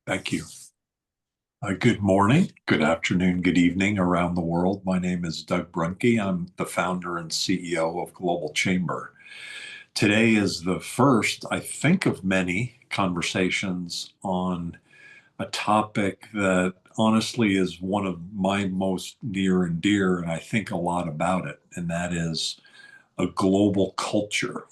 Thank you. Good morning, good afternoon, good evening around the world. My name is Doug Brunke. I'm the founder and CEO of Global Chamber. Today is the first, I think, of many conversations on a topic that honestly is one of my most near and dear, and I think a lot about it, and that is a global culture.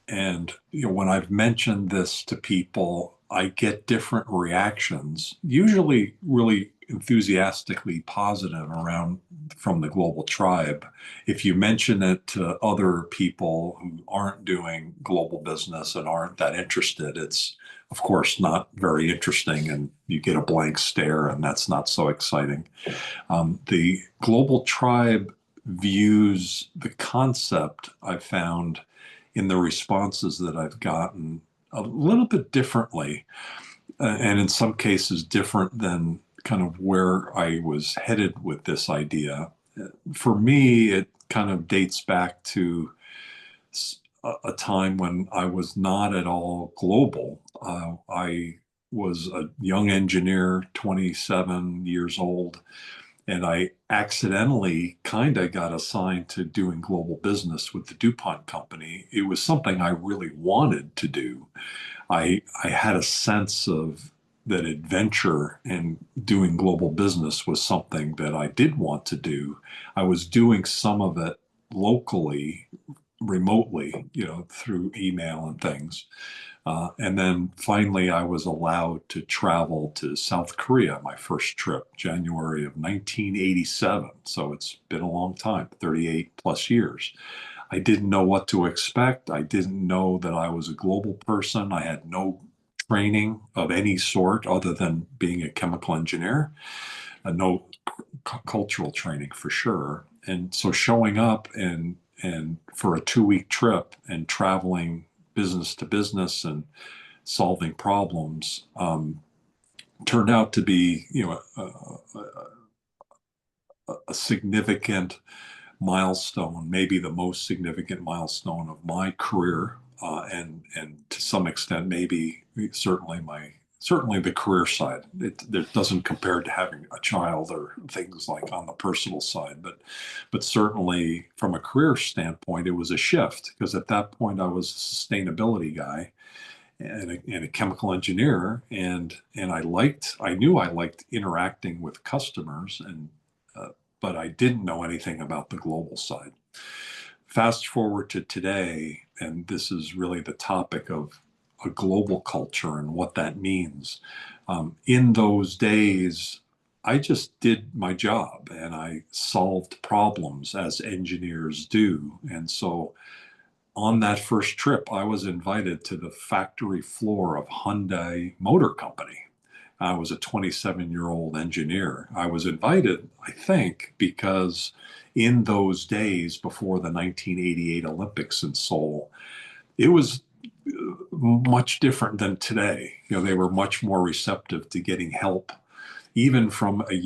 And when I've mentioned this to people, I get different reactions, usually really enthusiastically positive around from the global tribe. If you mention it to other people who aren't doing global business and aren't that interested, it's of course not very interesting, and you get a blank stare, and that's not so exciting. The global tribe views the concept, I've found in the responses that I've gotten, a little bit differently, and in some cases different than kind of where I was headed with this idea. For me, it kind of dates back to a time when I was not at all global. I was a young engineer, 27 years old, and I accidentally kind of got assigned to doing global business with the DuPont company. It was something I really wanted to do. I had a sense of that adventure and doing global business was something that I did want to do. I was doing some of it locally, remotely, through email and things. And then finally, I was allowed to travel to South Korea, my first trip, January of 1987. So it's been a long time, 38 plus years. I didn't know what to expect. I didn't know that I was a global person. I had no training of any sort other than being a chemical engineer, no cultural training for sure. And so showing up and for a 2 week trip and traveling business to business and solving problems turned out to be, a significant milestone, maybe the most significant milestone of my career, and to some extent, maybe certainly the career side. It doesn't compare to having a child or things like on the personal side, but certainly from a career standpoint, it was a shift because at that point I was a sustainability guy and a chemical engineer, and I knew I liked interacting with customers, and but I didn't know anything about the global side. Fast forward to today, and this is really the topic of a global culture and what that means. In those days, I just did my job and I solved problems as engineers do. And so on that first trip, I was invited to the factory floor of Hyundai Motor Company. I was a 27-year-old engineer. I was invited, I think, because in those days before the 1988 Olympics in Seoul, it was much different than today. They were much more receptive to getting help, even from a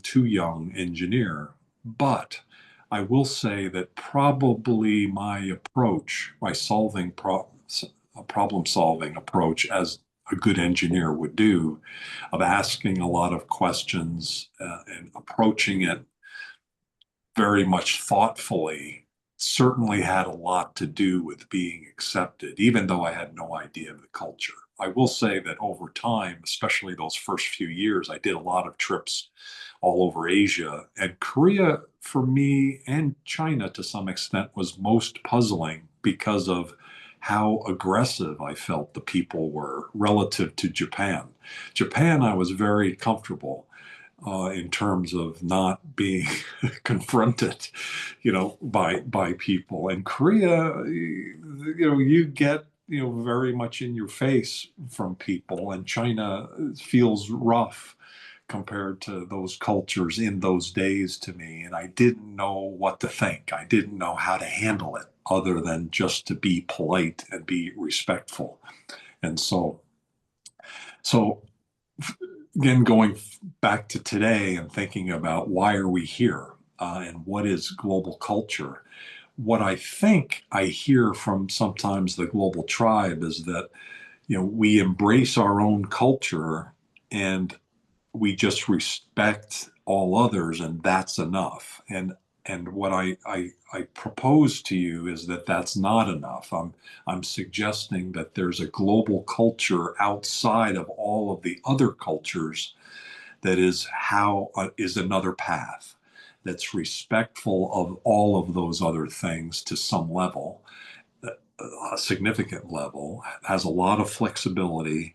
too young engineer. But I will say that probably my approach, my problem solving approach, as a good engineer would do, of asking a lot of questions and approaching it very much thoughtfully, certainly had a lot to do with being accepted, even though I had no idea of the culture. I will say that over time, especially those first few years, I did a lot of trips all over Asia. And Korea, for me, and China to some extent, was most puzzling because of how aggressive I felt the people were relative to Japan. Japan, I was very comfortable in terms of not being confronted, by people. And Korea, you get, very much in your face from people, and China feels rough compared to those cultures in those days to me. And I didn't know what to think. I didn't know how to handle it other than just to be polite and be respectful. And so again, going back to today and thinking about why are we here and what is global culture, what I think I hear from sometimes the global tribe is that we embrace our own culture and we just respect all others, and that's enough. And what I propose to you is that that's not enough. I'm suggesting that there's a global culture outside of all of the other cultures that is another path that's respectful of all of those other things to some level, a significant level, has a lot of flexibility,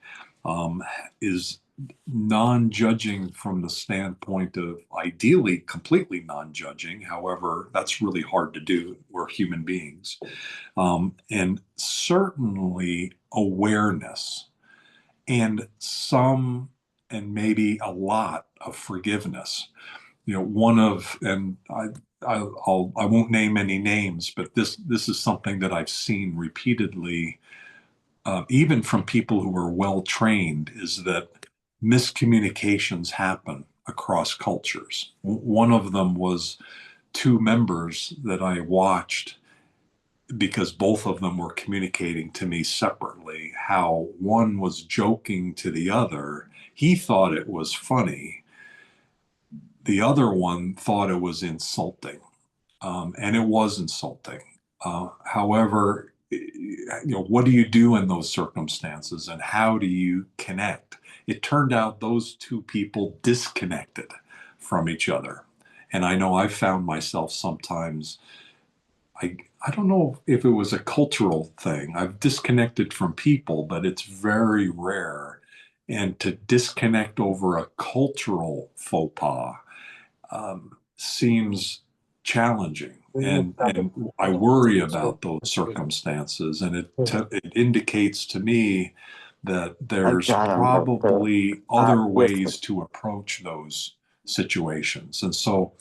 is non-judging from the standpoint of ideally completely non-judging. However, that's really hard to do. We're human beings. And certainly awareness and some and maybe a lot of forgiveness. One of, and I won't name any names, but this is something that I've seen repeatedly, even from people who are well trained, is that miscommunications happen across cultures. One of them was two members that I watched because both of them were communicating to me separately, how one was joking to the other. He thought it was funny. The other one thought it was insulting, and it was insulting. However, what do you do in those circumstances, and how do you connect? It turned out those two people disconnected from each other, and I know I found myself sometimes. I don't know if it was a cultural thing. I've disconnected from people, but it's very rare. And to disconnect over a cultural faux pas seems challenging, and I worry about those circumstances, and it indicates to me that there's probably other ways to approach those situations. And so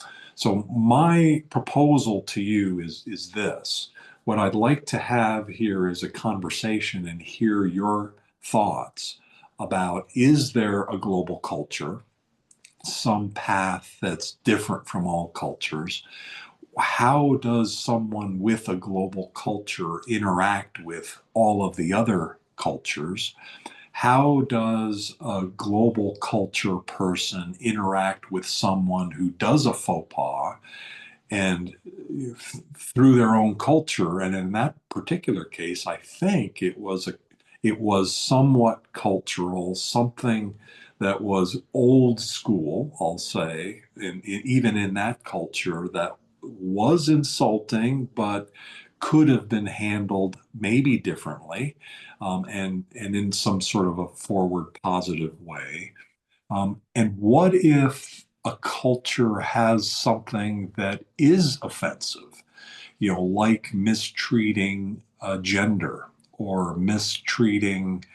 my proposal to you is this. What I'd like to have here is a conversation and hear your thoughts about, is there a global culture, some path that's different from all cultures? How does someone with a global culture interact with all of the other cultures? How does a global culture person interact with someone who does a faux pas and through their own culture? And in that particular case, I think it was somewhat cultural, something that was old school, I'll say, and even in that culture that was insulting, but could have been handled maybe differently, and in some sort of a forward positive way. And what if a culture has something that is offensive, like mistreating gender or mistreating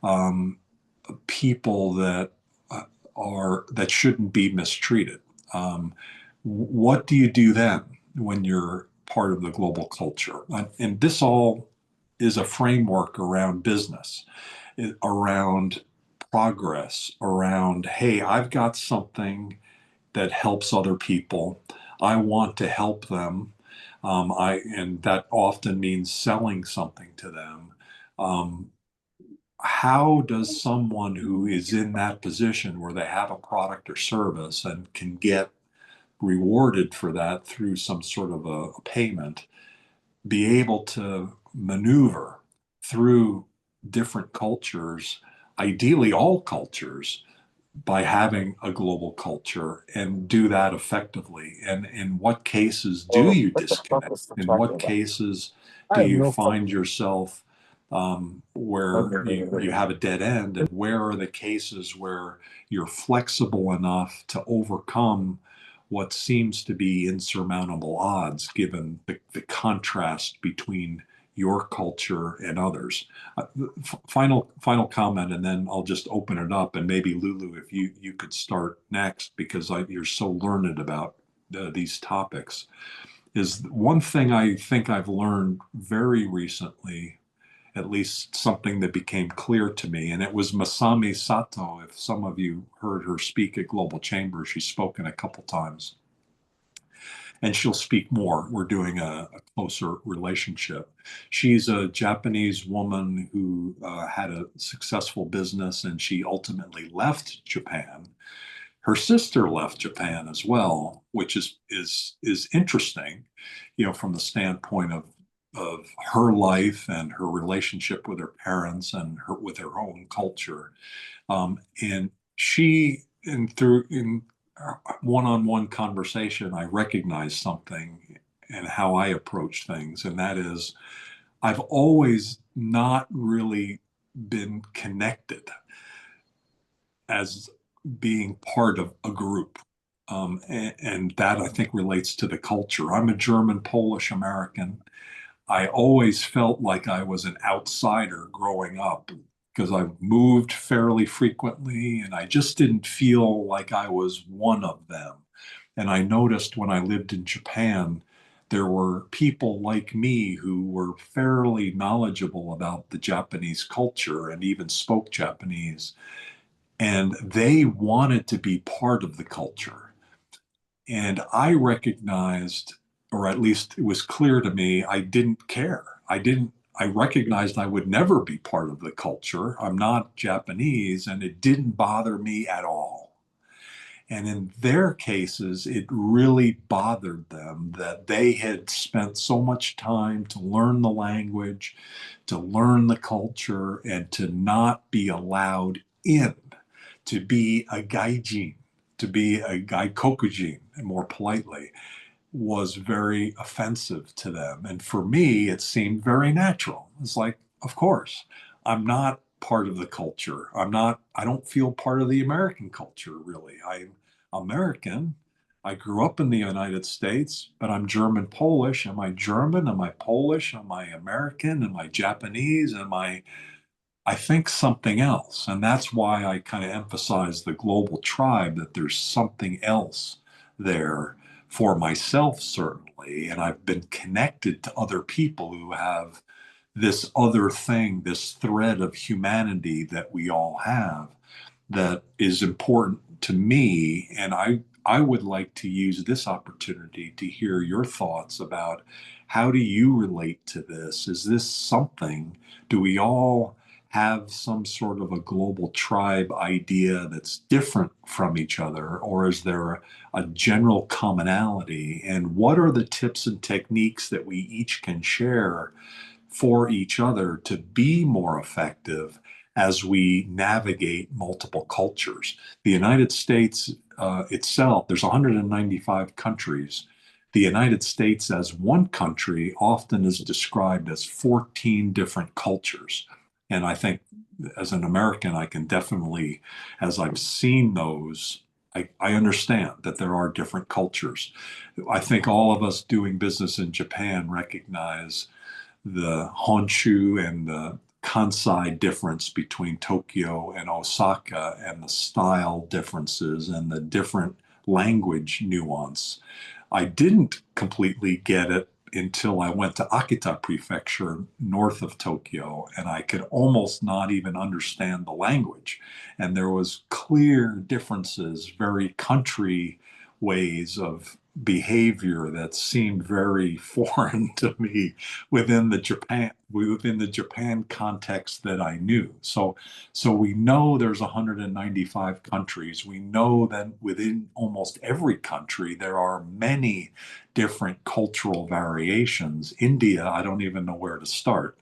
um, people that shouldn't be mistreated? Um, what do you do then when you're part of the global culture? And this all is a framework around business, around progress, around, hey, I've got something that helps other people. I want to help them. And that often means selling something to them. Um, how does someone who is in that position where they have a product or service and can get rewarded for that through some sort of a payment, be able to maneuver through different cultures, ideally all cultures, by having a global culture, and do that effectively? And in what cases do you disconnect? In what cases do you find yourself where you have a dead end? And where are the cases where you're flexible enough to overcome what seems to be insurmountable odds, given the contrast between your culture and others? Final comment, and then I'll just open it up. And maybe Lulu, if you could start next, because you're so learned about these topics. Is one thing I think I've learned very recently, at least something that became clear to me, and it was Masami Sato. If some of you heard her speak at Global Chamber, she's spoken a couple times. and she'll speak more. We're doing a closer relationship. She's a Japanese woman who had a successful business, and she ultimately left Japan. Her sister left Japan as well, which is interesting, from the standpoint of her life and her relationship with her parents and with her own culture. And she, and through in one-on-one conversation, I recognized something and how I approach things, and that is I've always not really been connected as being part of a group. And that I think relates to the culture. I'm a German Polish American. I always felt like I was an outsider growing up because I moved fairly frequently and I just didn't feel like I was one of them. And I noticed when I lived in Japan, there were people like me who were fairly knowledgeable about the Japanese culture and even spoke Japanese. And they wanted to be part of the culture. And I recognized, or at least it was clear to me, I didn't care. I recognized I would never be part of the culture. I'm not Japanese, and it didn't bother me at all. And in their cases, it really bothered them that they had spent so much time to learn the language, to learn the culture, and to not be allowed in, to be a gaijin, to be a gaikokujin, more politely, was very offensive to them. And for me, it seemed very natural. It's like, of course, I'm not part of the culture. I don't feel part of the American culture, really. I'm American. I grew up in the United States, but I'm German Polish. Am I German? Am I Polish? Am I American? Am I Japanese? I think something else. And that's why I kind of emphasize the global tribe, that there's something else there for myself, certainly. And I've been connected to other people who have this other thing, this thread of humanity that we all have that is important to me. And I would like to use this opportunity to hear your thoughts about how do you relate to this? Is this something, do we all have some sort of a global tribe idea that's different from each other, or is there a general commonality? And what are the tips and techniques that we each can share for each other to be more effective as we navigate multiple cultures? The United States itself, there's 195 countries. The United States as one country often is described as 14 different cultures. And I think as an American, I can definitely, as I've seen those, I understand that there are different cultures. I think all of us doing business in Japan recognize the Honshu and the Kansai difference between Tokyo and Osaka, and the style differences and the different language nuance. I didn't completely get it until I went to Akita Prefecture north of Tokyo, and I could almost not even understand the language. And there was clear differences, very country ways of behavior that seemed very foreign to me within the Japan context that I knew. So we know there's 195 countries. We know that within almost every country there are many different cultural variations. India, I don't even know where to start.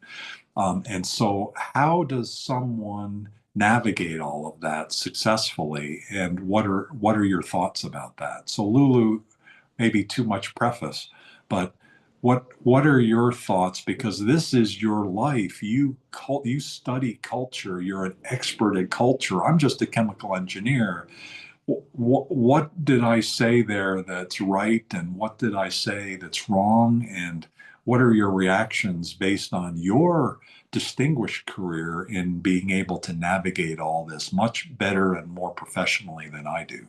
And so how does someone navigate all of that successfully? And what are your thoughts about that? So Lulu, maybe too much preface, but what are your thoughts? Because this is your life. You study culture. You're an expert in culture. I'm just a chemical engineer. What did I say there that's right, and what did I say that's wrong? And what are your reactions based on your distinguished career in being able to navigate all this much better and more professionally than I do?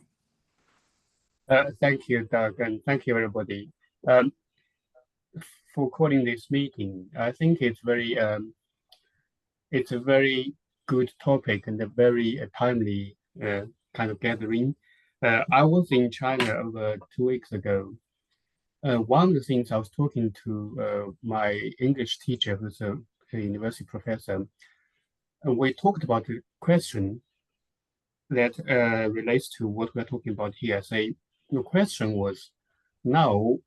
Thank you, Doug, and thank you, everybody, um, for calling this meeting. I think it's a very good topic and a very timely kind of gathering. I was in China over 2 weeks ago, One of the things I was talking to my English teacher, who's a university professor, and we talked about the question that relates to what we're talking about here. Say, the question was, now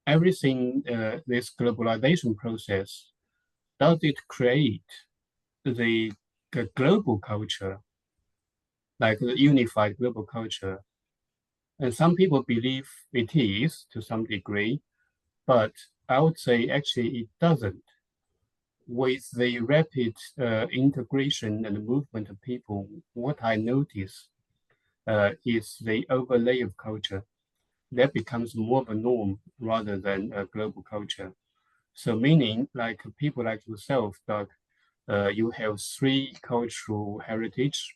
everything, this globalization process, does it create the global culture, like the unified global culture? And some people believe it is to some degree, but I would say actually it doesn't. With the rapid integration and movement of people, what I notice is the overlay of culture that becomes more of a norm rather than a global culture. So meaning like people like yourself, Doug, you have three cultural heritage,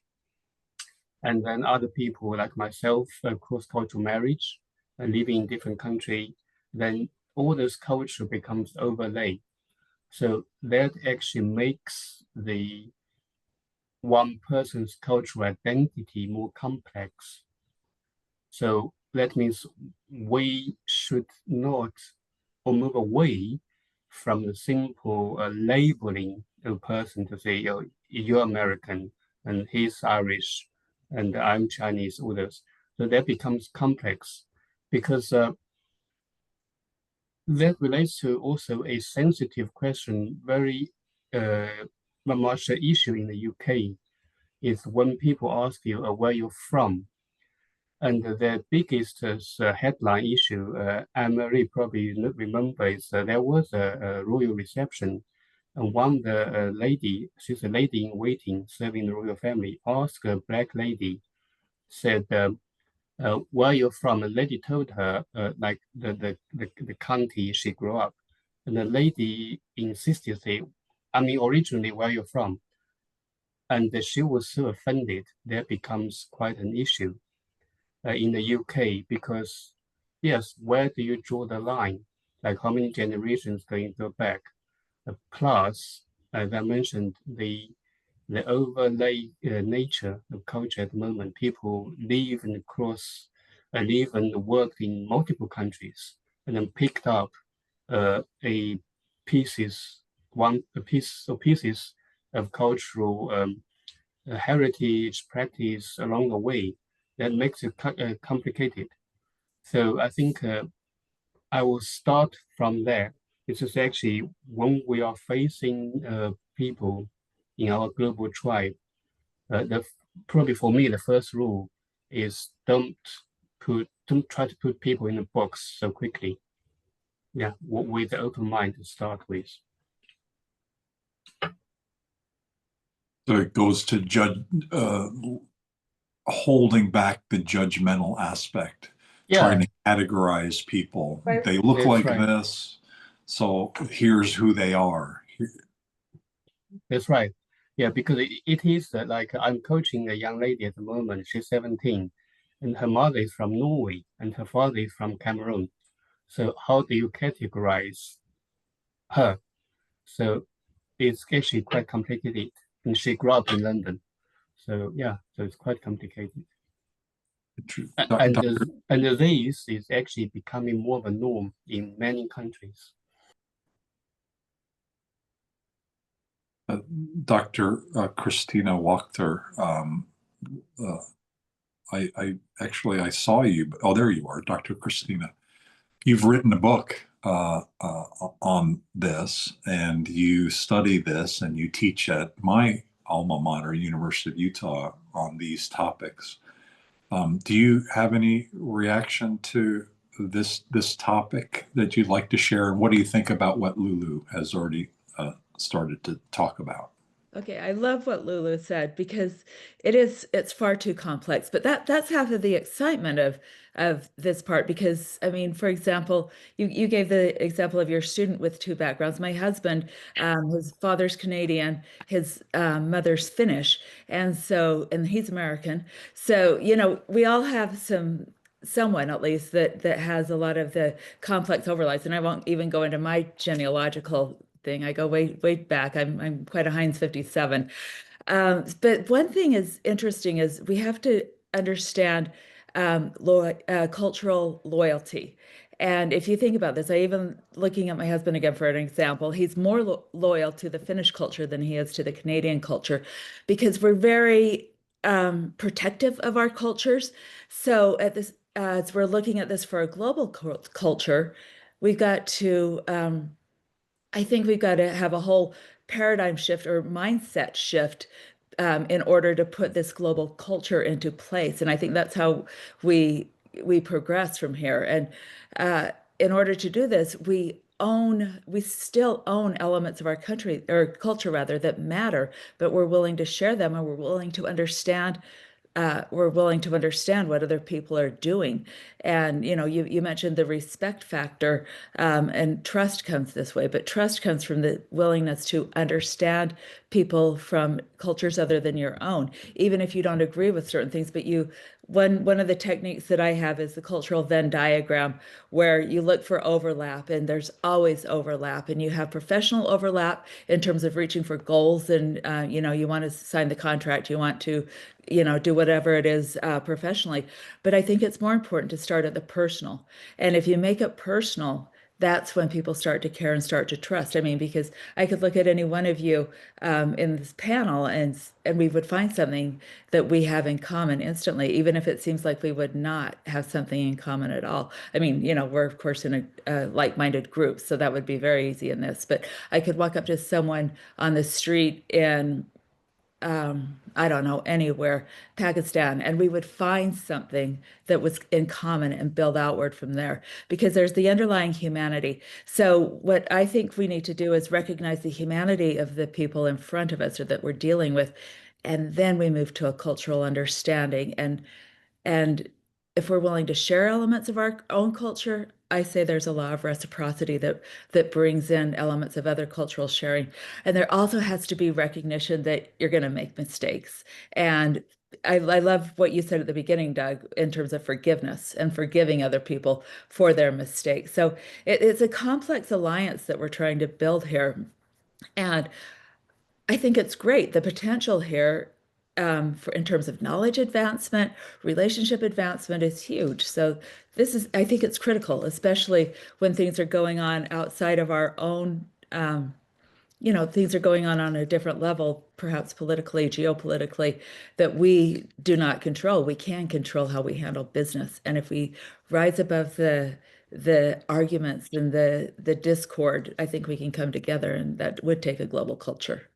and then other people like myself, cross-cultural marriage, living in different country, then all this culture becomes overlay. So that actually makes the one person's cultural identity more complex. So that means we should not or move away from the simple labeling of a person to say, oh, you're American and he's Irish and I'm Chinese, all those. So that becomes complex because that relates to also a sensitive question, very much an issue in the UK is when people ask you where you're from. And the biggest headline issue, Anne-Marie probably remember, is there was a royal reception, and one of the lady, she's a lady in waiting, serving the royal family, asked a black lady, said, where you're from? The lady told her, like the county she grew up, and the lady insisted, say, I mean, originally where you're from, and she was so offended that becomes quite an issue in the UK because, yes, where do you draw the line? Like how many generations going to go back? Plus, as I mentioned, the overlay nature of culture at the moment. People live and cross, live and work in multiple countries, and then picked up a pieces, one a piece or pieces of cultural heritage practice along the way that makes it complicated. So I think I will start from there. This is actually when we are facing people in our global tribe. The probably for me the first rule is don't try to put people in a box so quickly. Yeah, with an open mind to start with. So it goes to holding back the judgmental aspect, trying Yeah, to categorize people. Right. They look that's like right. this, so here's who they are. That's right. Yeah, because it is like I'm coaching a young lady at the moment. She's 17, and her mother is from Norway, and her father is from Cameroon. So how do you categorize her? So it's actually quite complicated. And she grew up in London. So yeah, so it's quite complicated. Dr. And this is actually becoming more of a norm in many countries. uh, Dr. Christina Wachter, uh, I actually I saw you. Oh, there you are, Dr. Christina. You've written a book on this, and you study this, and you teach at my alma mater, University of Utah, on these topics. Do you have any reaction to this topic that you'd like to share? And what do you think about what Lulu has already started to talk about? Okay, I love what Lulu said because it's far too complex, but that's half of the excitement of this part because I mean, for example, you gave the example of your student with two backgrounds. My husband, his father's Canadian, his mother's Finnish, and he's American. So, we all have someone at least that has a lot of the complex overlaps, and I won't even go into my genealogical thing. I go way back. I'm quite a Heinz 57. But one thing is interesting is we have to understand cultural loyalty. And if you think about this, I even looking at my husband again for an example, he's more loyal to the Finnish culture than he is to the Canadian culture because we're very protective of our cultures. So at this, as we're looking at this for a global culture, we've got to I think we've got to have a whole paradigm shift or mindset shift in order to put this global culture into place. And I think that's how we we progress from here. And in order to do this, we still own elements of our country or culture rather that matter, but we're willing to share them and we're willing to understand what other people are doing. And you mentioned the respect factor, and trust comes this way, but trust comes from the willingness to understand people from cultures other than your own, even if you don't agree with certain things. But one of the techniques that I have is the cultural Venn diagram, where you look for overlap, and there's always overlap, and you have professional overlap in terms of reaching for goals, and you want to sign the contract, you want to do whatever it is professionally. But I think it's more important to start at the personal. And if you make it personal, that's when people start to care and start to trust. I mean, because I could look at any one of you in this panel, and we would find something that we have in common instantly, even if it seems like we would not have something in common at all. I mean, we're of course in a like-minded group, so that would be very easy in this. But I could walk up to someone on the street in I don't know, anywhere, Pakistan, and we would find something that was in common and build outward from there because there's the underlying humanity. So, what I think we need to do is recognize the humanity of the people in front of us or that we're dealing with, and then we move to a cultural understanding. And if we're willing to share elements of our own culture, I say there's a law of reciprocity that brings in elements of other cultural sharing. And there also has to be recognition that you're going to make mistakes. And I love what you said at the beginning, Doug, in terms of forgiveness and forgiving other people for their mistakes. So it's a complex alliance that we're trying to build here. And I think it's great. The potential here for in terms of knowledge advancement, relationship advancement is huge. So I think it's critical, especially when things are going on outside of our own, things are going on a different level, perhaps politically, geopolitically, that we do not control. We can control how we handle business. And if we rise above the arguments and the discord, I think we can come together, and that would take a global culture.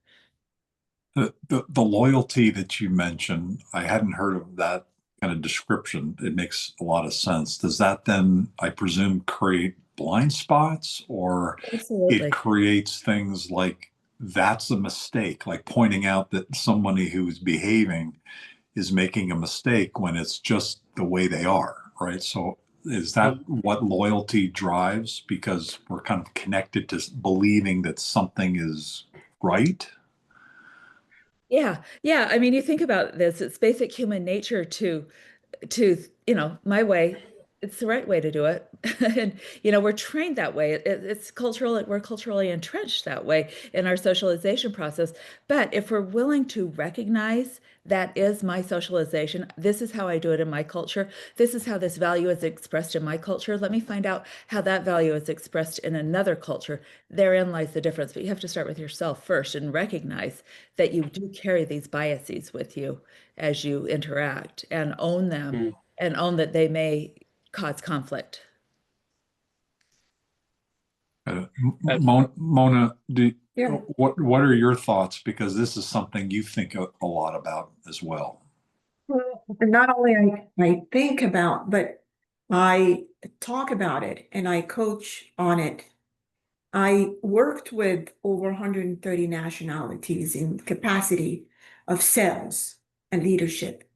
The loyalty that you mentioned, I hadn't heard of that kind of description. It makes a lot of sense. Does that then, I presume, create blind spots, or it Absolutely. creates things like that's a mistake, like pointing out that somebody who's behaving is making a mistake when it's just the way they are, right? So is that Mm. what loyalty drives? Because we're kind of connected to believing that something is right? Yeah, yeah. I mean, you think about this, it's basic human nature to my way, it's the right way to do it. And, we're trained that way. It's cultural, we're culturally entrenched that way in our socialization process. But if we're willing to recognize that is my socialization, this is how I do it in my culture, this is how this value is expressed in my culture, let me find out how that value is expressed in another culture. Therein lies the difference. But you have to start with yourself first and recognize that you do carry these biases with you as you interact and own them Mm. and own that they may cause conflict. Uh, Mona, Yeah. what are your thoughts? Because this is something you think a lot about as well. Well, not only I think about, but I talk about it and I coach on it. I worked with over 130 nationalities in capacity of sales and leadership.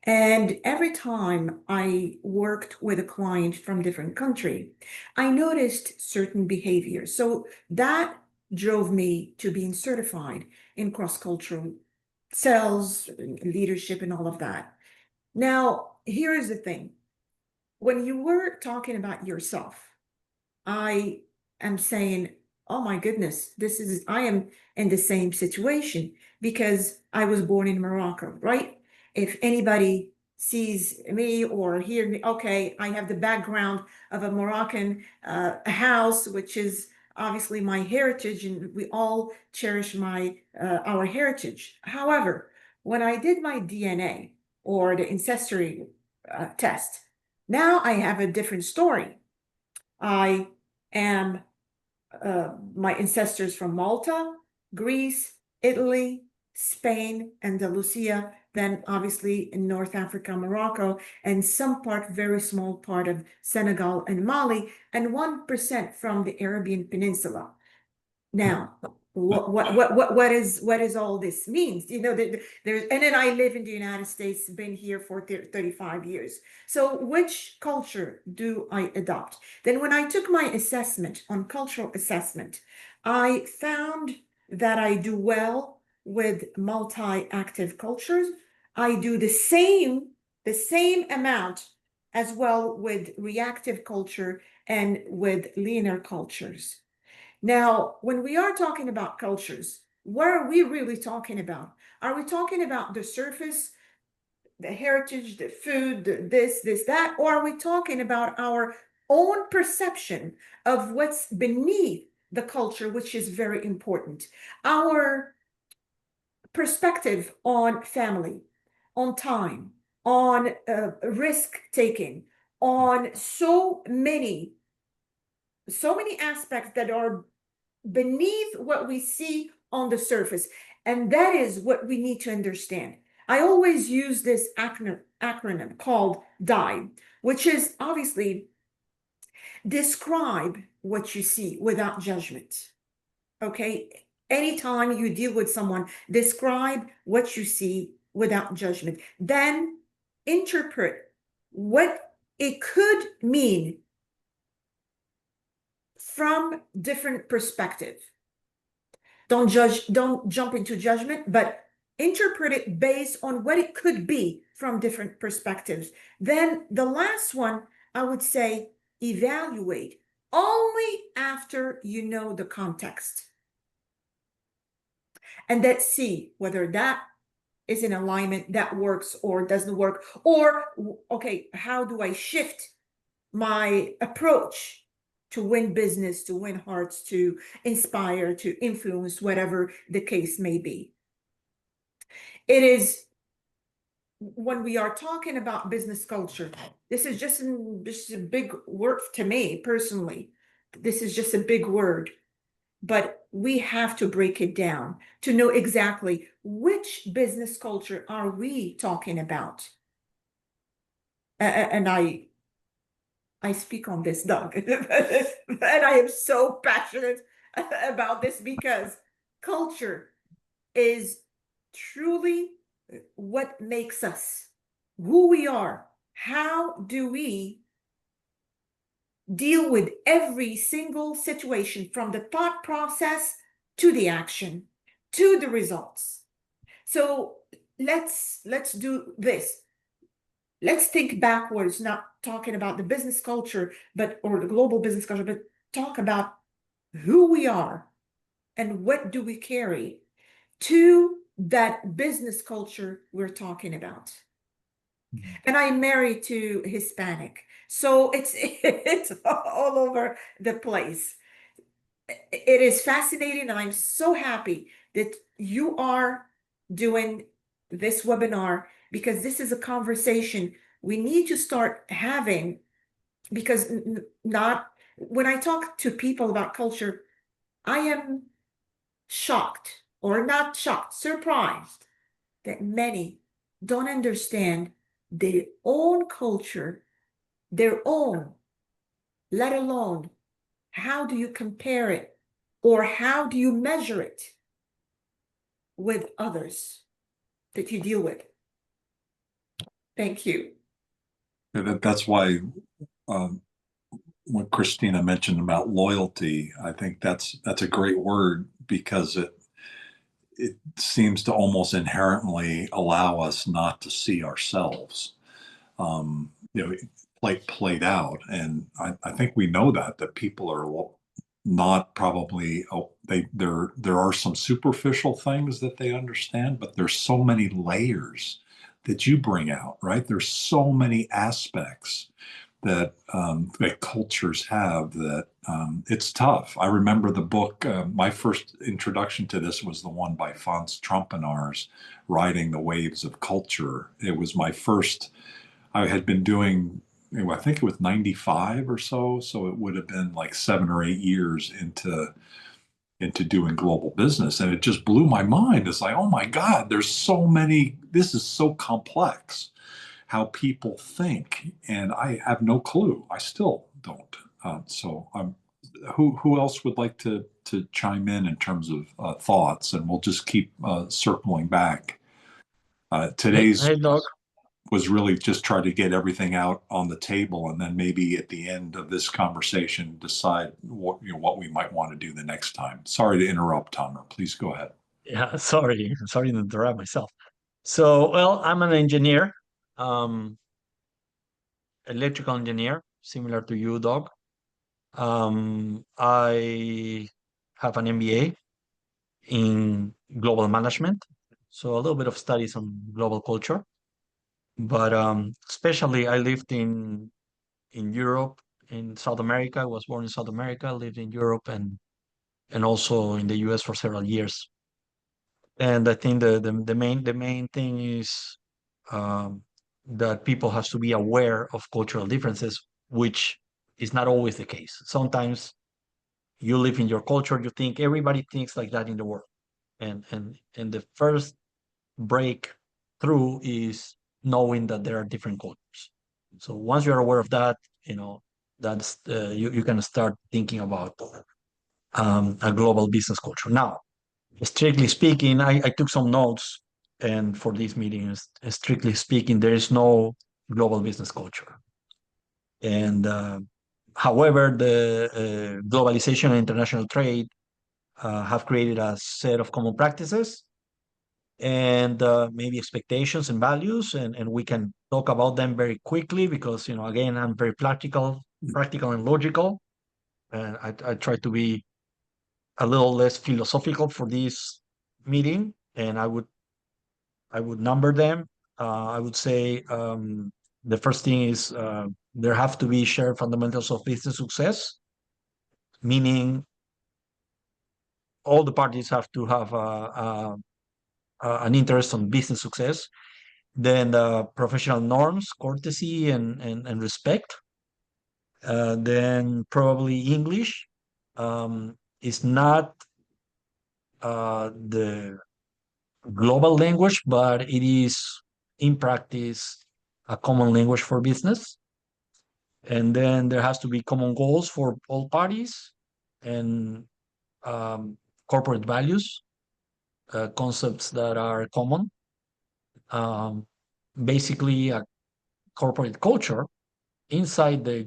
And every time I worked with a client from different country, I noticed certain behaviors. So that drove me to being certified in cross-cultural sales, leadership, and all of that. Now, here is the thing. When you were talking about yourself, I am saying, oh my goodness, I am in the same situation because I was born in Morocco, right? If anybody sees me or hear me, okay, I have the background of a Moroccan house, which is obviously my heritage, and we all cherish our heritage. However, when I did my DNA or the ancestry test, now I have a different story. I am my ancestors from Malta, Greece, Italy, Spain, Andalusia, then obviously in North Africa, Morocco, and some part, very small part of Senegal and Mali, and 1% from the Arabian Peninsula. Now, what is all this means? You know, there's, and then I live in the United States, been here for 35 years. So which culture do I adopt? Then when I took my assessment on cultural assessment, I found that I do well with multi-active cultures. I do the same amount as well with reactive culture and with linear cultures. Now, when we are talking about cultures, what are we really talking about? Are we talking about the surface, the heritage, the food, this, that, or are we talking about our own perception of what's beneath the culture, which is very important? Our perspective on family, on time, on risk taking, on so many aspects that are beneath what we see on the surface. And that is what we need to understand. I always use this acronym called DIE, which is obviously describe what you see without judgment. Okay? Anytime you deal with someone, describe what you see without judgment. Then interpret what it could mean from different perspective. Don't jump into judgment, but interpret it based on what it could be from different perspectives. Then the last one, I would say, evaluate only after you know the context. And let's see whether that is in alignment, that works or doesn't work. Or, okay, how do I shift my approach to win business, to win hearts, to inspire, to influence, whatever the case may be? It is, when we are talking about business culture, this is just a big word to me personally. This is just a big word, but we have to break it down to know exactly which business culture are we talking about. And I speak on this, Doug, and I am so passionate about this because culture is truly what makes us who we are. How do we deal with every single situation, from the thought process to the action to the results? So let's do this. Let's think backwards, not talking about the business culture, or the global business culture, but talk about who we are and what do we carry to that business culture we're talking about. And I'm married to Hispanic, so it's all over the place. It is fascinating, and I'm so happy that you are doing this webinar, because this is a conversation we need to start having. Because not when I talk to people about culture, I am shocked, or not shocked, surprised that many don't understand their own culture, their own, let alone how do you compare it, or how do you measure it with others that you deal with. Thank you. That's why what Christina mentioned about loyalty, I think that's a great word, because it seems to almost inherently allow us not to see ourselves, played out. And I think we know that people are not probably, there are some superficial things that they understand, but there's so many layers that you bring out, right? There's so many aspects that cultures have that it's tough. I remember the book, my first introduction to this was the one by Franz Trompenaars, Riding the Waves of Culture. It was my first, I had been doing, I think it was 95 or so. So it would have been like 7 or 8 years into doing global business. And it just blew my mind. It's like, oh my God, there's so many, this is so complex how people think, and I have no clue. I still don't. Who else would like to chime in terms of thoughts? And we'll just keep circling back. Hey, Today's hey, Doc. was really just try to get everything out on the table, and then maybe at the end of this conversation, decide what we might want to do the next time. Sorry to interrupt, Tomer. Please go ahead. Yeah, sorry to interrupt myself. So, well, I'm an engineer, um, electrical engineer, similar to you, Doc. I have an MBA in global management, so a little bit of studies on global culture. But especially, I lived in Europe, in South America. I was born in South America, lived in Europe, and also in the US for several years. And I think the main thing is um, that people have to be aware of cultural differences, which is not always the case. Sometimes you live in your culture, you think everybody thinks like that in the world, and the first breakthrough is knowing that there are different cultures. So once you're aware of that, that's you can start thinking about a global business culture. Now, strictly speaking, I took some notes, and for these meetings, strictly speaking, there is no global business culture. And however, the globalization and international trade have created a set of common practices and maybe expectations and values, and we can talk about them very quickly because again, I'm very practical and logical, and I try to be a little less philosophical for this meeting, and I would number them. I would say the first thing is there have to be shared fundamentals of business success, meaning all the parties have to have an interest on business success. Then professional norms, courtesy, and respect. Then probably English is not the global language, but it is in practice a common language for business. And then there has to be common goals for all parties and um, corporate values, concepts that are common. Um, Basically, a corporate culture inside the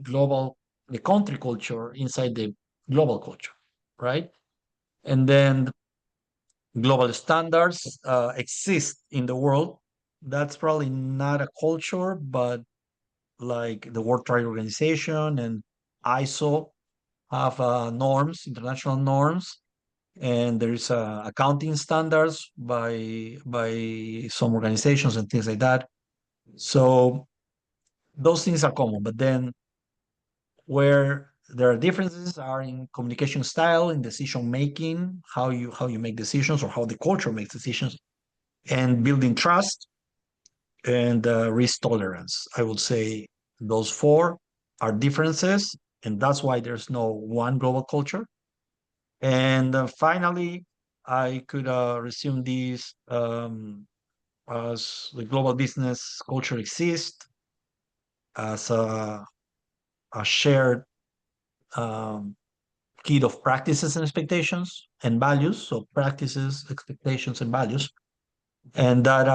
country culture, inside the global culture, right? And then global standards exist in the world. That's probably not a culture, but like the World Trade Organization and ISO have norms, international norms, and there is accounting standards by some organizations and things like that. So those things are common, but then where there are differences are in communication style, in decision making, how you make decisions or how the culture makes decisions, and building trust and risk tolerance. I would say those four are differences, and that's why there's no one global culture. And finally, I could resume these as the global business culture exists as a shared um, kit of practices and expectations and values. So practices, expectations, and values, and that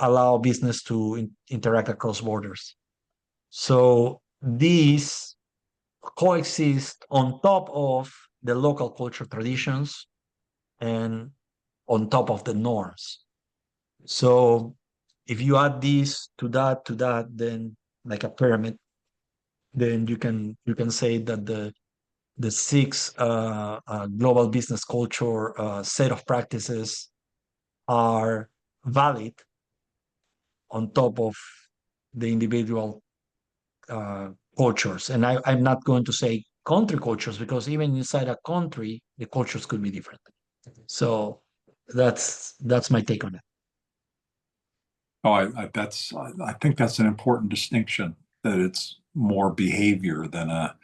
allow business to interact across borders. So these coexist on top of the local culture traditions and on top of the norms. So if you add this to that, then like a pyramid, then you can say that the six global business culture set of practices are valid on top of the individual cultures. And I'm not going to say country cultures, because even inside a country, the cultures could be different. So that's my take on it. Oh, I think that's an important distinction, that it's more behavior than a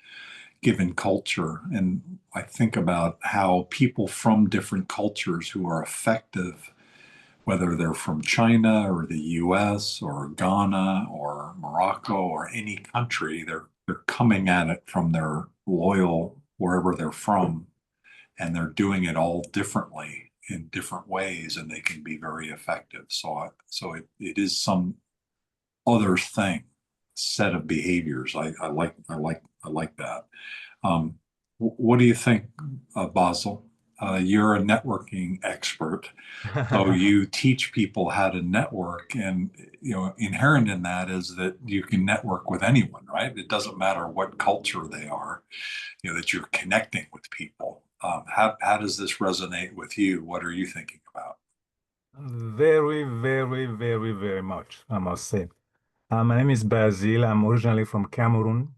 given culture. And I think about how people from different cultures who are effective, whether they're from China or the US or Ghana or Morocco or any country, they're coming at it from their loyal wherever they're from, and they're doing it all differently in different ways, and they can be very effective. So it is some other thing, set of behaviors. I like that. What do you think, Basil? You're a networking expert, so you teach people how to network, and inherent in that is that you can network with anyone, right? It doesn't matter what culture they are, that you're connecting with people. How does this resonate with you? What are you thinking about? Very, very, very, very much, I must say. My name is Basil. I'm originally from Cameroon.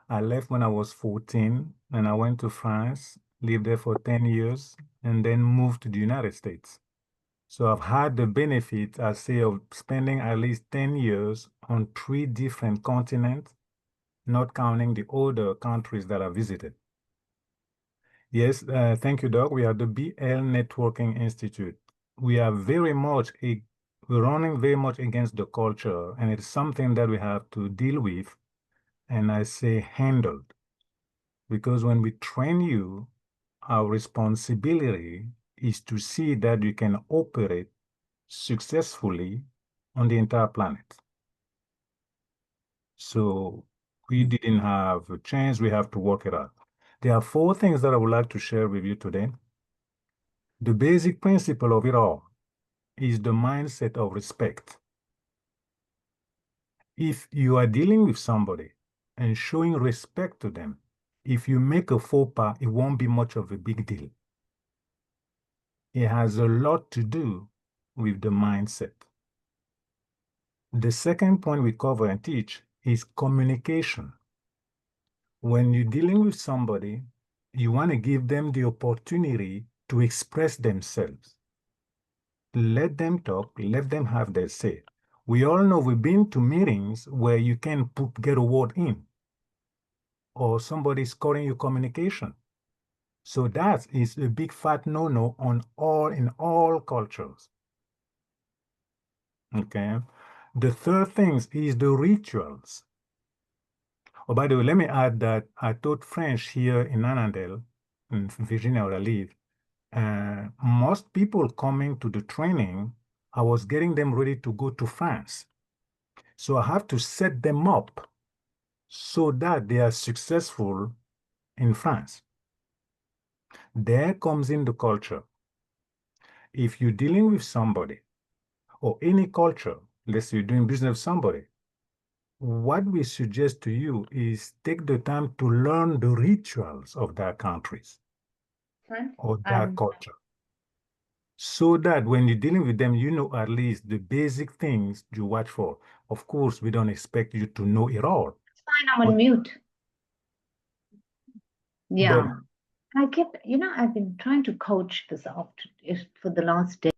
I left when I was 14 and I went to France, lived there for 10 years, and then moved to the United States. So I've had the benefit, I say, of spending at least 10 years on 3 different continents, not counting the other countries that I visited. Yes, thank you, Doc. We are the BL Networking Institute. We are very much, we're running very much against the culture, and it's something that we have to deal with, and I say handled. Because when we train you, our responsibility is to see that you can operate successfully on the entire planet. So we didn't have a chance, we have to work it out. There are 4 things that I would like to share with you today. The basic principle of it all is the mindset of respect. If you are dealing with somebody and showing respect to them, if you make a faux pas, it won't be much of a big deal. It has a lot to do with the mindset. The second point we cover and teach is communication. When you're dealing with somebody, you want to give them the opportunity to express themselves. Let them talk, let them have their say. We all know we've been to meetings where you can get a word in, or somebody's calling you communication. So that is a big fat no-no in all cultures. Okay. The third thing is the rituals. Oh, by the way, let me add that I taught French here in Annandale, in Virginia, where I live. Most people coming to the training, I was getting them ready to go to France. So I have to set them up so that they are successful in France. There comes in the culture. If you're dealing with somebody or any culture, let's say you're doing business with somebody, what we suggest to you is take the time to learn the rituals of their countries or their culture, so that when you're dealing with them, you know at least the basic things you watch for. Of course, we don't expect you to know it all. It's fine, I'm on mute. Yeah. I've been trying to coach this for the last day.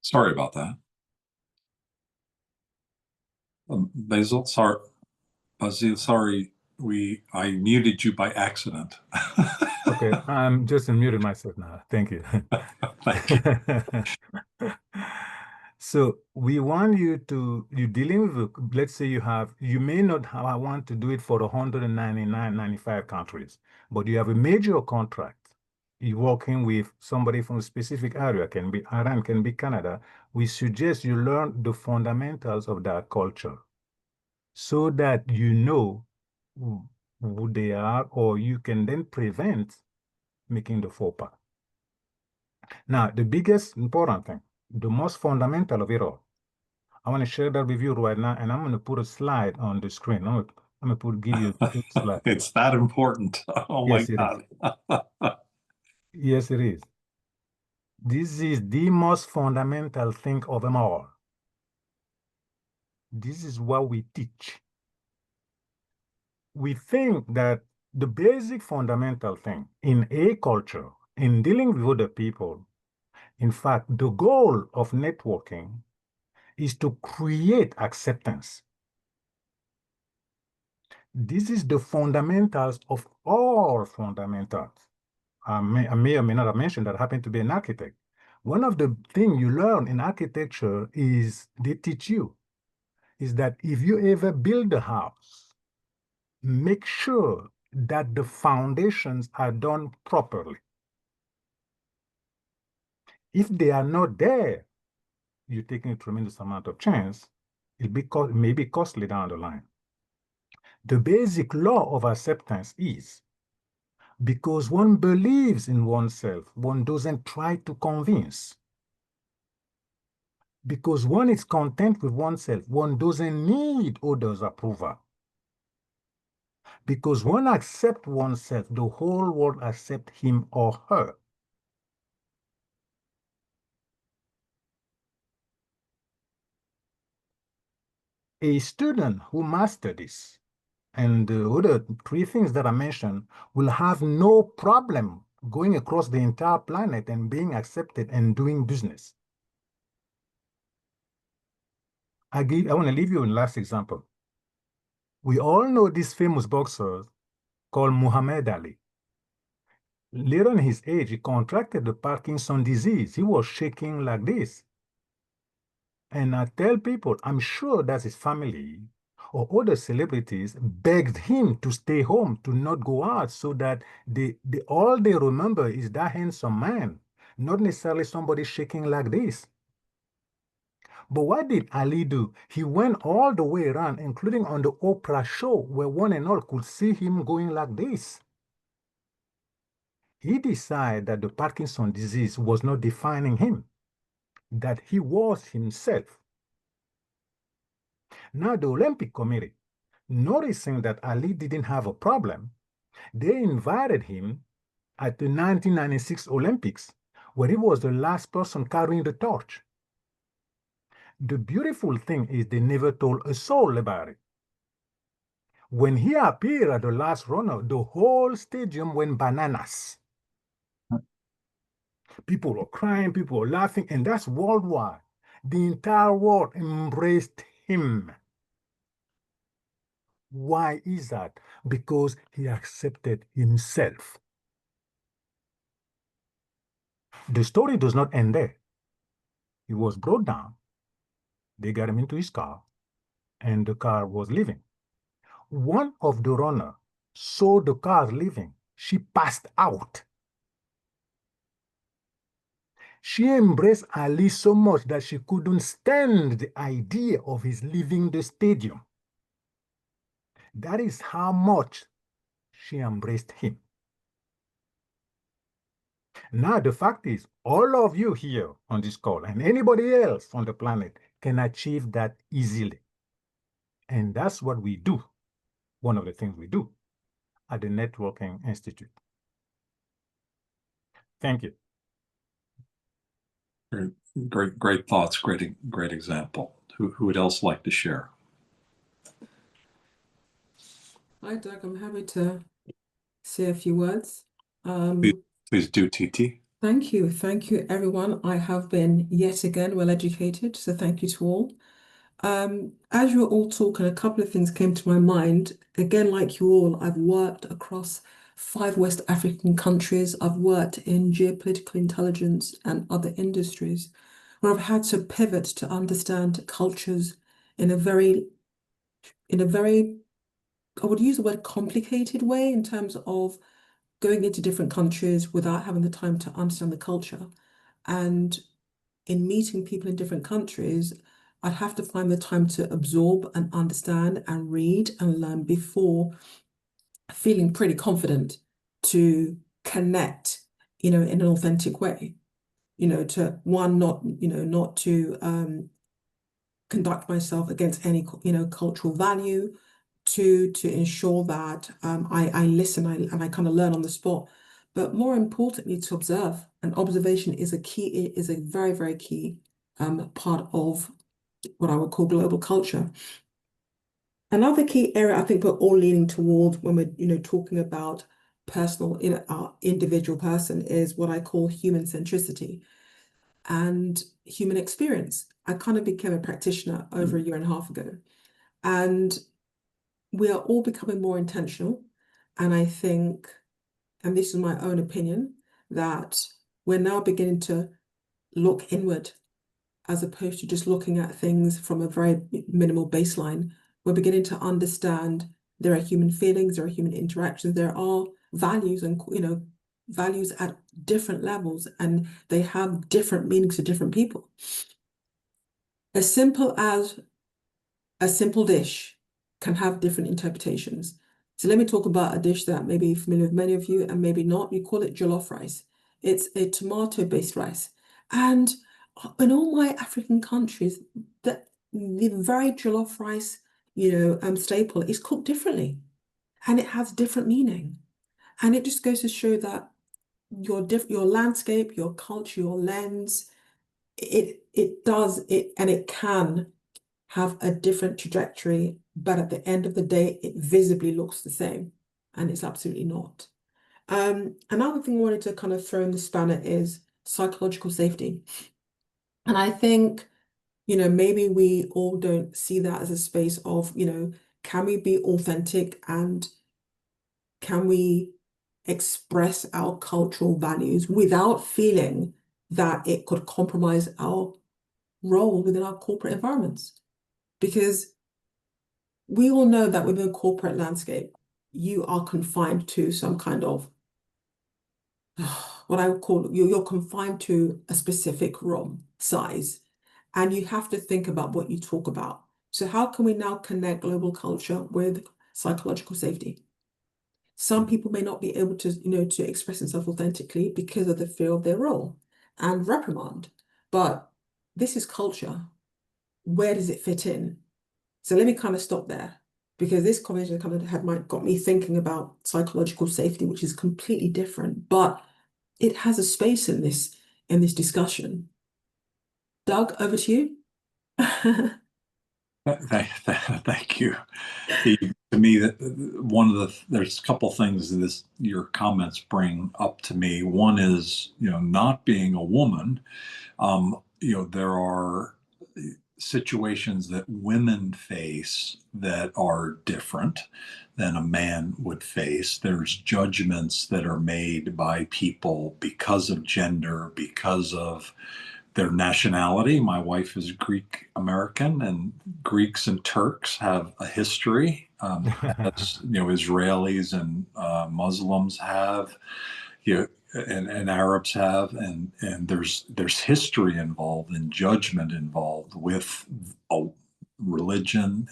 Sorry about that. Basil, sorry. Basil, sorry. I muted you by accident. Okay, I'm just unmuted myself now. Thank you. Thank you. So we want you're dealing with, let's say you may not want to do it for 199, 95 countries, but you have a major contract. You're working with somebody from a specific area, can be Iran, can be Canada. We suggest you learn the fundamentals of that culture so that you know who they are, or you can then prevent making the faux pas. Now, the biggest important thing, the most fundamental of it all, I want to share that with you right now, and I'm going to put a slide on the screen. I'm going to give you a quick slide. It's that important. Oh Yes, my it God. is. Yes, it is. This is the most fundamental thing of them all. This is what we teach. We think that the basic fundamental thing in a culture, in dealing with other people, in fact, the goal of networking is to create acceptance. This is the fundamentals of all fundamentals. I may or may not have mentioned that I happen to be an architect. One of the things you learn in architecture is they teach you is that if you ever build a house, make sure that the foundations are done properly. If they are not there, you're taking a tremendous amount of chance. It may be costly down the line. The basic law of acceptance is because one believes in oneself, one doesn't try to convince. Because one is content with oneself, one doesn't need others' approval. Because one accepts oneself, the whole world accepts him or her. A student who masters this and the other three things that I mentioned will have no problem going across the entire planet and being accepted and doing business. I want to leave you a last example. We all know this famous boxer called Muhammad Ali. Later in his age, he contracted the Parkinson disease. He was shaking like this. And I tell people, I'm sure that his family or other celebrities begged him to stay home, to not go out, so that all they remember is that handsome man, not necessarily somebody shaking like this. But what did Ali do? He went all the way around, including on the Oprah show, where one and all could see him going like this. He decided that the Parkinson disease was not defining him, that he was himself. Now, the Olympic Committee, noticing that Ali didn't have a problem, they invited him at the 1996 Olympics, where he was the last person carrying the torch. The beautiful thing is they never told a soul about it. When he appeared at the last runner, the whole stadium went bananas. People were crying, people were laughing, and that's worldwide. The entire world embraced him. Why is that? Because he accepted himself. The story does not end there. He was brought down. They got him into his car, and the car was leaving. One of the runners saw the car leaving. She passed out. She embraced Ali so much that she couldn't stand the idea of his leaving the stadium. That is how much she embraced him. Now, the fact is, all of you here on this call and anybody else on the planet can achieve that easily. And that's what we do. One of the things we do at the Networking Institute. Thank you. Great thoughts. Great example. Who would else like to share? Hi, Doug. I'm happy to say a few words. Please do, TT. Thank you. Thank you, everyone. I have been yet again well educated, so thank you to all. As you were all talking, a couple of things came to my mind. Again, like you all, I've worked across 5 West African countries. I've worked in geopolitical intelligence and other industries where I've had to pivot to understand cultures in a very, I would use the word complicated way, in terms of going into different countries without having the time to understand the culture. And in meeting people in different countries, I'd have to find the time to absorb and understand and read and learn before feeling pretty confident to connect, in an authentic way, to one, not to conduct myself against any, cultural value, to ensure that I listen and I kind of learn on the spot, but more importantly, to observe. And observation is a very, very key part of what I would call global culture. Another key area I think we're all leaning toward when we're, talking about personal, our individual person is what I call human centricity and human experience. I kind of became a practitioner over a year and a half ago, and we are all becoming more intentional. And I think, and this is my own opinion, that we're now beginning to look inward as opposed to just looking at things from a very minimal baseline. We're beginning to understand there are human feelings, there are human interactions, there are values and values at different levels, and they have different meanings to different people. As simple as a simple dish can have different interpretations. So let me talk about a dish that may be familiar with many of you and maybe not. We call it jollof rice. It's a tomato-based rice. And in all my African countries, the very jollof rice, staple is cooked differently, and it has different meaning. And it just goes to show that your landscape, your culture, your lens, it does it, and it can have a different trajectory, but at the end of the day, it visibly looks the same, and it's absolutely not. Another thing I wanted to kind of throw in the spanner is psychological safety. And I think, maybe we all don't see that as a space of, can we be authentic and can we express our cultural values without feeling that it could compromise our role within our corporate environments? Because we all know that within a corporate landscape, you are confined to some kind of what I would call you're confined to a specific room size, and you have to think about what you talk about. So how can we now connect global culture with psychological safety? Some people may not be able to, to express themselves authentically because of the fear of their role and reprimand. But this is culture. Where does it fit in? So let me kind of stop there, because this conversation kind of got me thinking about psychological safety, which is completely different, but it has a space in this discussion. Doug, over to you. Thank you. To me, there's a couple things your comments bring up to me. One is, not being a woman, there are situations that women face that are different than a man would face. There's judgments that are made by people because of gender, because of their nationality. My wife is Greek American, and Greeks and Turks have a history, as Israelis and Muslims have, and Arabs have, and there's history involved and judgment involved with a religion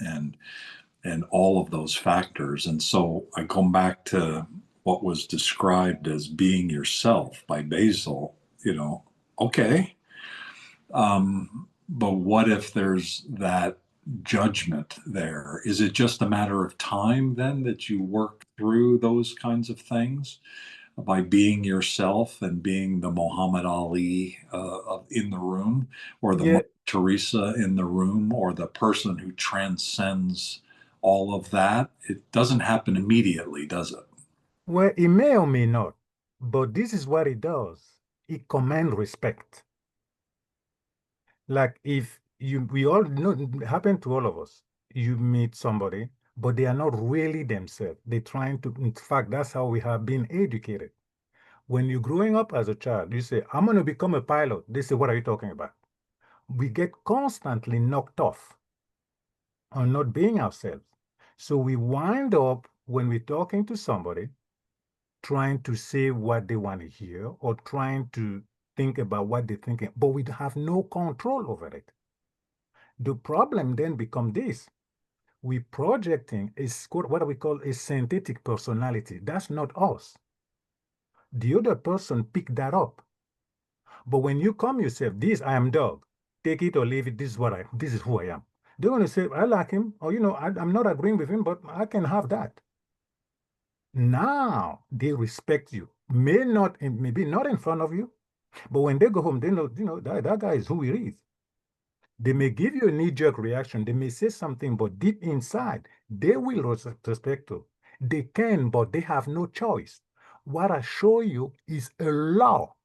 and all of those factors. And so I come back to what was described as being yourself by Basil. Okay. But what if there's that judgment there? Is it just a matter of time then that you work through those kinds of things by being yourself and being the Muhammad Ali in the room, or the Yeah, Mother Teresa in the room, or the person who transcends all of that? It doesn't happen immediately, does it? well, it may or may not, but this is what it does. It commands respect. Like if we all know, it happened to all of us. You meet somebody, but they are not really themselves. They're trying to, in fact, that's how we have been educated. When you're growing up as a child, you say, I'm going to become a pilot. They say, what are you talking about? We get constantly knocked off on not being ourselves. So we wind up, when we're talking to somebody, trying to say what they want to hear or trying to think about what they're thinking, but we have no control over it. The problem then becomes this. We're projecting what we call a synthetic personality. That's not us. The other person picked that up. But when you come yourself, I am Doug. Take it or leave it. This is who I am. They're going to say, I like him, or I'm not agreeing with him, but I can have that. Now they respect you maybe not in front of you, but when they go home, they know, that guy is who he is. They may give you a knee-jerk reaction. They may say something, but deep inside, they will respect you. They can, but they have no choice. What I show you is a law,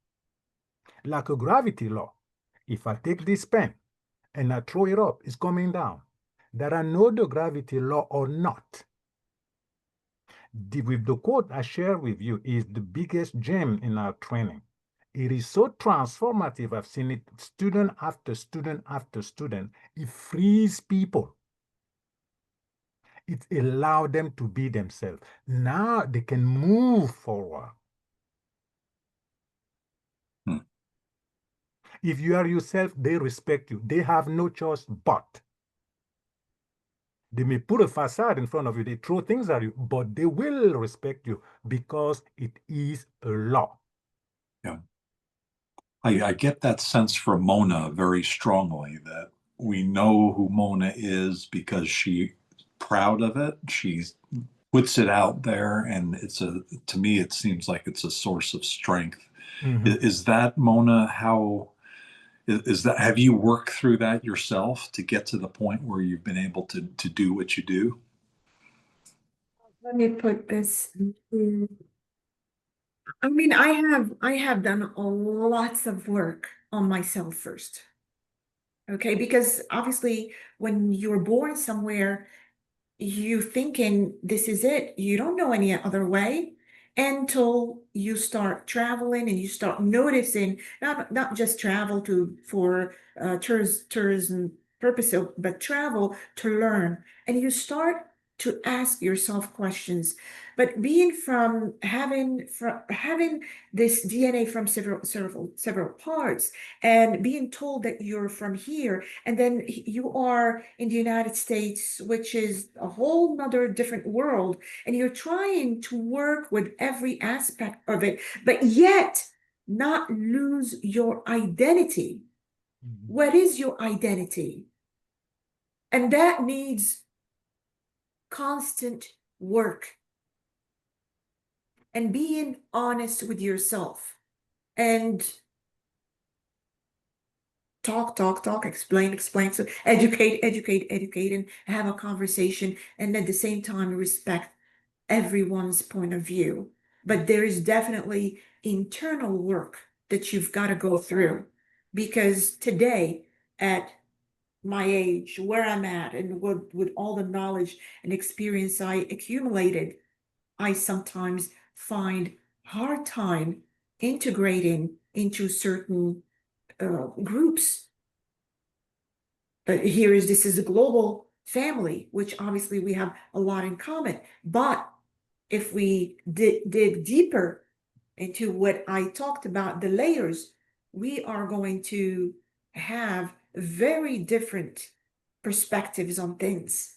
like a gravity law. If I take this pen and I throw it up, it's coming down. That I know the gravity law or not. With the quote I share with you is the biggest gem in our training. It is so transformative. I've seen it student after student after student. It frees people. It allows them to be themselves. Now they can move forward. If you are yourself, they respect you. They have no choice but. They may put a facade in front of you, they throw things at you, but they will respect you because it is a law. Yeah. I get that sense from Mona very strongly, that we know who Mona is because she's proud of it. She puts it out there, and to me, it seems like it's a source of strength. Is that, Mona, how is that, have you worked through that yourself to get to the point where you've been able to do what you do? Let me put this. I mean, I have done lots of work on myself first. Okay, because obviously when you're born somewhere, you thinking this is it. You don't know any other way until you start traveling and you start noticing not just travel for tourism purpose, but travel to learn. And you start to ask yourself questions. But being from having this DNA from several parts and being told that you're from here, and then you are in the United States, which is a whole nother different world, and you're trying to work with every aspect of it, but yet not lose your identity. What is your identity? And that needs constant work and being honest with yourself and talk, explain. So educate, and have a conversation, and at the same time respect everyone's point of view. But there is definitely internal work that you've got to go through, because today, at my age, where I'm at, and with all the knowledge and experience I accumulated, I sometimes find hard time integrating into certain groups. But this is a global family, which obviously we have a lot in common. But if we dig deeper into what I talked about, the layers, we are going to have very different perspectives on things.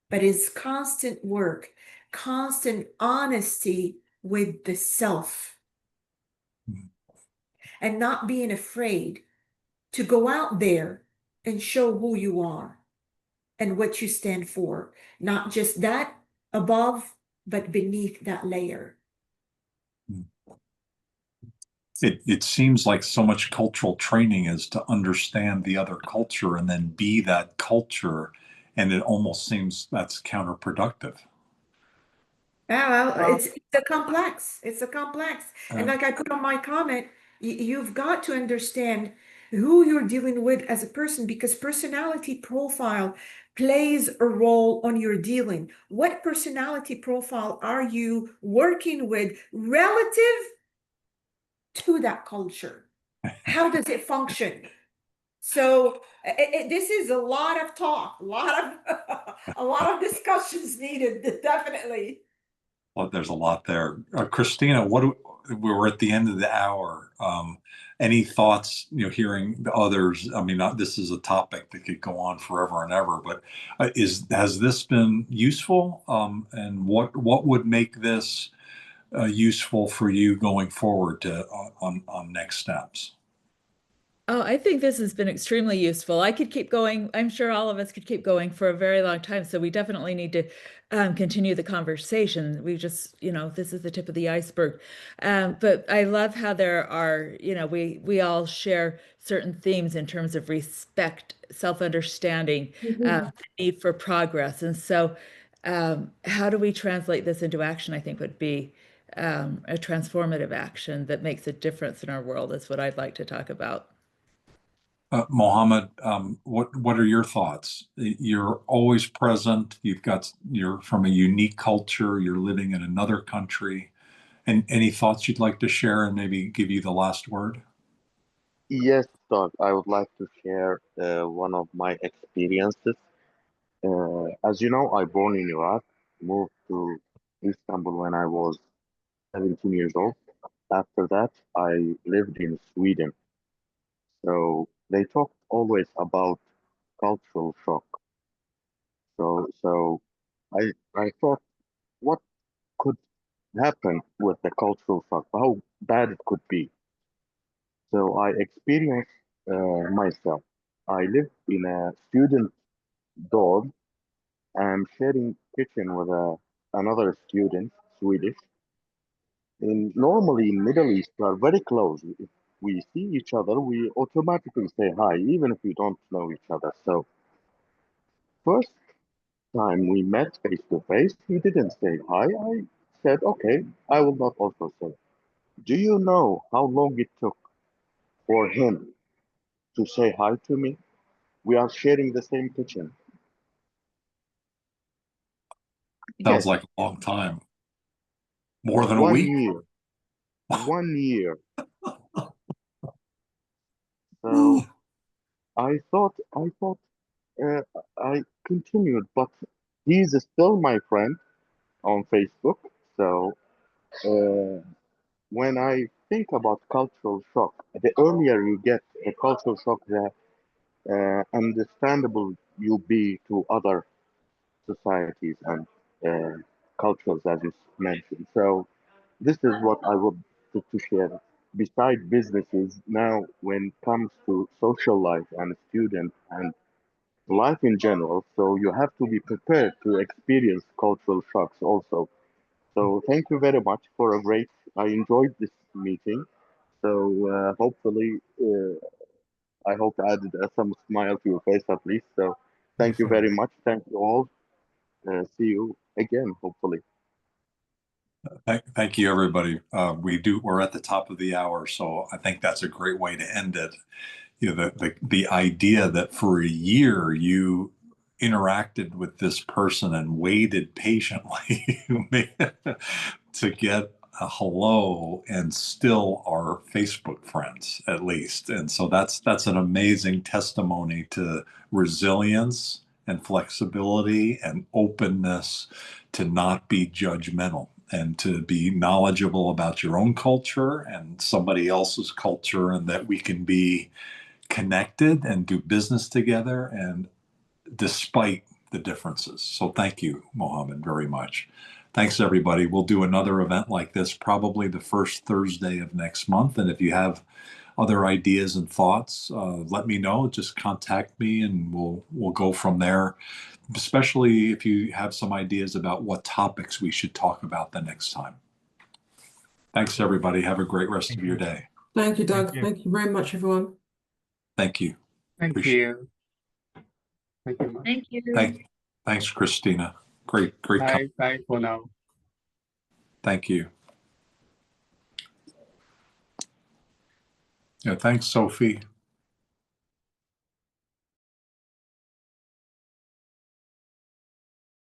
But it's constant work, constant honesty with the self, and not being afraid to go out there and show who you are and what you stand for. Not just that above, but beneath that layer. It seems like so much cultural training is to understand the other culture and then be that culture, and it almost seems that's counterproductive. Yeah, well, it's a complex. It's a complex. And like I put on my comment, you've got to understand who you're dealing with as a person, because personality profile plays a role on your dealing. What personality profile are you working with relative to that culture? How does it function? So this is a lot of talk, a lot of a lot of discussions needed, definitely. Well, there's a lot there. Christina, we're at the end of the hour. Any thoughts, hearing the others? I mean, this is a topic that could go on forever and ever, but has this been useful? And what would make this useful for you going forward on next steps? Oh, I think this has been extremely useful. I could keep going. I'm sure all of us could keep going for a very long time. So we definitely need to continue the conversation. We just, this is the tip of the iceberg. But I love how there are, we all share certain themes in terms of respect, self-understanding, Mhm. the need for progress. And so, how do we translate this into action? I think would be a transformative action that makes a difference in our world. Is what I'd like to talk about. Mohammed, what are your thoughts? You're always present. You're from a unique culture. You're living in another country. And any thoughts you'd like to share and maybe give you the last word? Yes, Doug, I would like to share one of my experiences. As you know, I born in Iraq, moved to Istanbul when I was 17 years old. After that, I lived in Sweden. So they talked always about cultural shock. So I thought, what could happen with the cultural shock? How bad it could be. So I experienced myself. I lived in a student dorm. I'm sharing kitchen with another student, Swedish. Normally in Middle East, we are very close. If we see each other, we automatically say hi, even if we don't know each other. So first time we met face to face, he didn't say hi. I said, okay, I will not also say. Do you know how long it took for him to say hi to me? We are sharing the same kitchen. Sounds Yes, like a long time. More than a one week? year. 1 year. So I thought, uh, I continued, but he's still my friend on Facebook. So uh, when I think about cultural shock, the earlier you get the cultural shock, the understandable you be to other societies and uh, cultures, as you mentioned. So this is what I would to share. Beside businesses, now when it comes to social life and student and life in general, so you have to be prepared to experience cultural shocks also. So thank you very much for a great. I enjoyed this meeting. So hopefully, I hope I added some smile to your face at least. So thank you very Excellent. much. Thank you all. See you again, hopefully. Thank you, everybody. We're at the top of the hour, so I think that's a great way to end it. The idea that for a year you interacted with this person and waited patiently to get a hello and still are Facebook friends at least. And so that's an amazing testimony to resilience and flexibility and openness to not be judgmental and to be knowledgeable about your own culture and somebody else's culture, and that we can be connected and do business together and despite the differences. So thank you, Mohammed, very much. Thanks, everybody. We'll do another event like this probably the first Thursday of next month. And if you have other ideas and thoughts, let me know. Just contact me and we'll go from there. Especially if you have some ideas about what topics we should talk about the next time. Thanks, everybody. Have a great rest of Thank your you. day. Thank you, Thank Doug. you. Thank you very much, everyone. Thank you. Thank Appreciate you. Thank you much. Thank you. Thanks, Christina. Great comment. Bye for now. Thank you. Yeah, thanks, Sophie.